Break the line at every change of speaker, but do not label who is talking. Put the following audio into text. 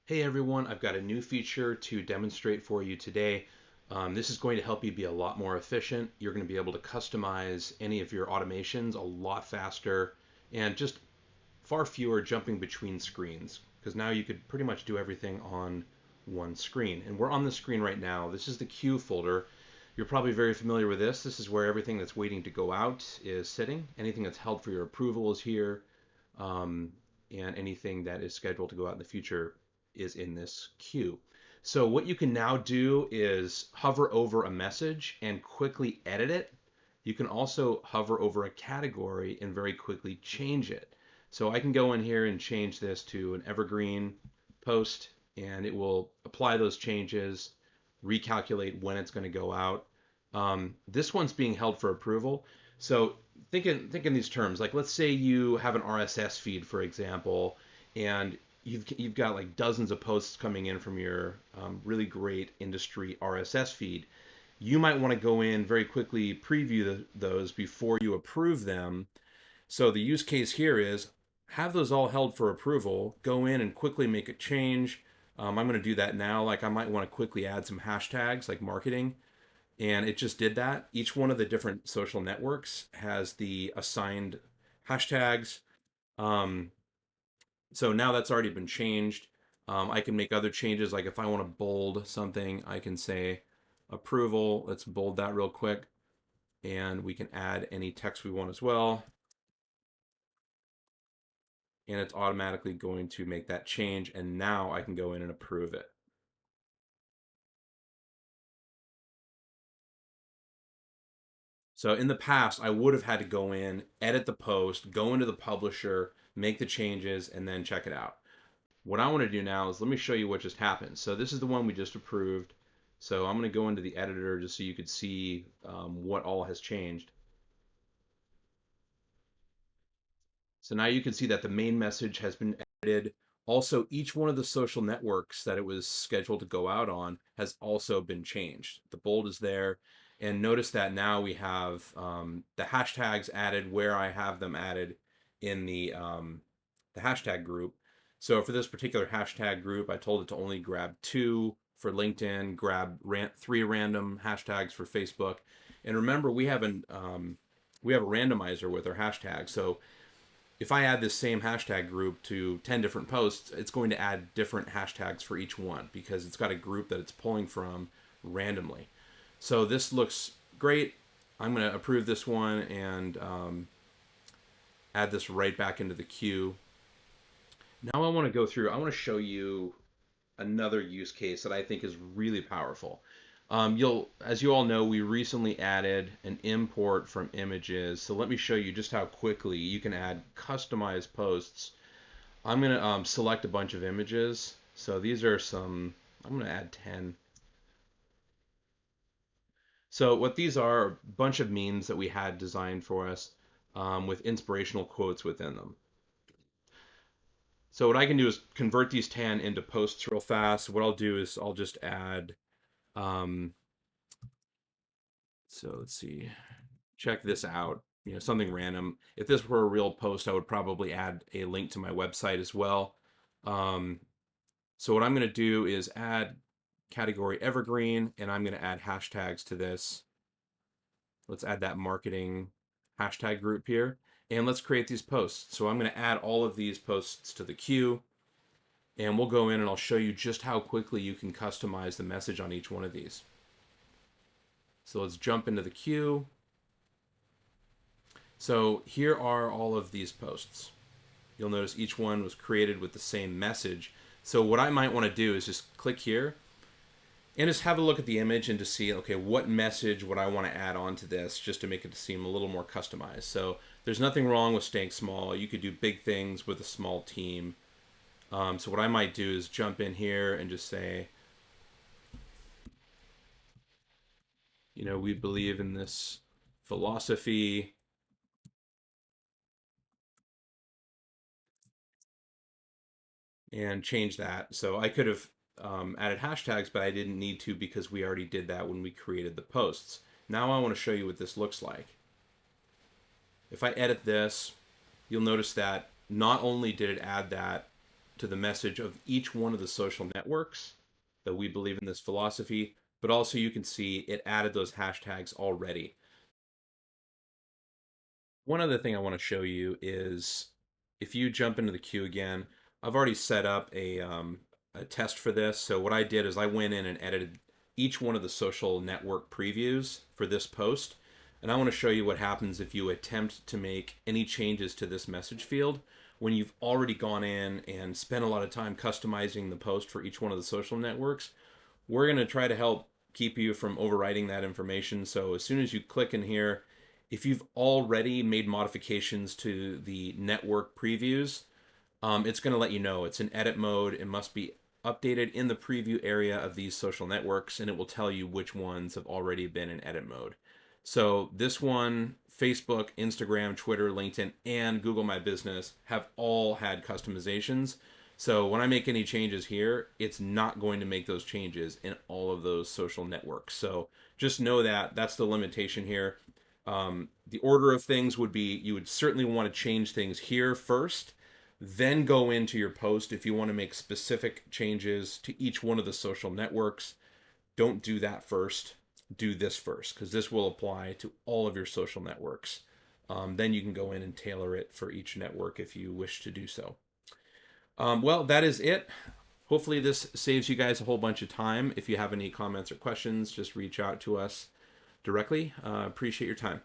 Hey everyone, I've got a new feature to demonstrate for you today. This is going to help you be a lot more efficient. You're going to be able to customize any of your automations a lot faster and just far fewer jumping between screens because now you could pretty much do everything on one screen. And we're on the screen right now. This is the queue folder. You're probably very familiar with this. This is where everything that's waiting to go out is sitting. Anything that's held for your approval is here. Um, and anything that is scheduled to go out in the future is in this queue. So what you can now do is hover over a message and quickly edit it. You can also hover over a category and very quickly change it. So I can go in here and change this to an evergreen post, and it will apply those changes, recalculate when it's going to go out. This one's being held for approval. So think in these terms. Like let's say you have an RSS feed, for example, and you've got like dozens of posts coming in from your really great industry RSS feed. You might want to go in very quickly, preview those before you approve them. So the use case here is have those all held for approval. Go in and quickly make a change. I'm going to do that now. Like I might want to quickly add some hashtags like marketing, and it just did that. Each one of the different social networks has the assigned hashtags. Um, so now that's already been changed. I can make other changes, like if I want to bold something, I can say approval. Let's bold that real quick, and we can add any text we want as well. And it's automatically going to make that change, and now I can go in and approve it. So in the past, I would have had to go in, edit the post, go into the publisher, make the changes, and then check it out. What I want to do now is let me show you what just happened. So this is the one we just approved. So I'm going to go into the editor just so you could see what all has changed. So now you can see that the main message has been edited. Also, each one of the social networks that it was scheduled to go out on has also been changed. The bold is there. And notice that now we have the hashtags added where I have them added in the hashtag group. So for this particular hashtag group, I told it to only grab 2 for LinkedIn, grab 3 random hashtags for Facebook. And remember, we have a randomizer with our hashtags. So if I add this same hashtag group to 10 different posts, it's going to add different hashtags for each one because it's got a group that it's pulling from randomly. So this looks great. I'm going to approve this one and add this right back into the queue. Now I want to go through, I want to show you another use case that I think is really powerful. As you all know, we recently added an import from images. So let me show you just how quickly you can add customized posts. I'm going to select a bunch of images. So these are some, I'm going to add 10. So what these are a bunch of memes that we had designed for us with inspirational quotes within them. So what I can do is convert these 10 into posts real fast. What I'll do is I'll just add, um, so let's see, check this out. Something random. If this were a real post, I would probably add a link to my website as well. Um, so what I'm going to do is add category evergreen, and I'm going to add hashtags to this. Let's add that marketing hashtag group here, and let's create these posts. So I'm going to add all of these posts to the queue, and we'll go in and I'll show you just how quickly you can customize the message on each one of these. So let's jump into the queue. So here are all of these posts. You'll notice each one was created with the same message. So what I might want to do is just click here and just have a look at the image and to see, okay, what message would I want to add on to this just to make it seem a little more customized. So there's nothing wrong with staying small. You could do big things with a small team. So what I might do is jump in here and just say, we believe in this philosophy and change that. So I could have added hashtags, but I didn't need to because we already did that when we created the posts. Now I want to show you what this looks like. If I edit this, you'll notice that not only did it add that to the message of each one of the social networks that we believe in this philosophy, but also you can see it added those hashtags already. One other thing I want to show you is if you jump into the queue again, I've already set up a test for this. So what I did is I went in and edited each one of the social network previews for this post. And I want to show you what happens if you attempt to make any changes to this message field when you've already gone in and spent a lot of time customizing the post for each one of the social networks. We're going to try to help keep you from overwriting that information. So as soon as you click in here, if you've already made modifications to the network previews, it's going to let you know it's in edit mode. It must be updated in the preview area of these social networks, and it will tell you which ones have already been in edit mode. So this one, Facebook, Instagram, Twitter, LinkedIn, and Google My Business have all had customizations. So when I make any changes here, it's not going to make those changes in all of those social networks. So just know that that's the limitation here. The order of things would be you would certainly want to change things here first, then go into your post if you want to make specific changes to each one of the social networks. Don't do that first. Do this first because this will apply to all of your social networks. Then you can go in and tailor it for each network if you wish to do so. Well, that is it. Hopefully this saves you guys a whole bunch of time. If you have any comments or questions, just reach out to us directly. Appreciate your time.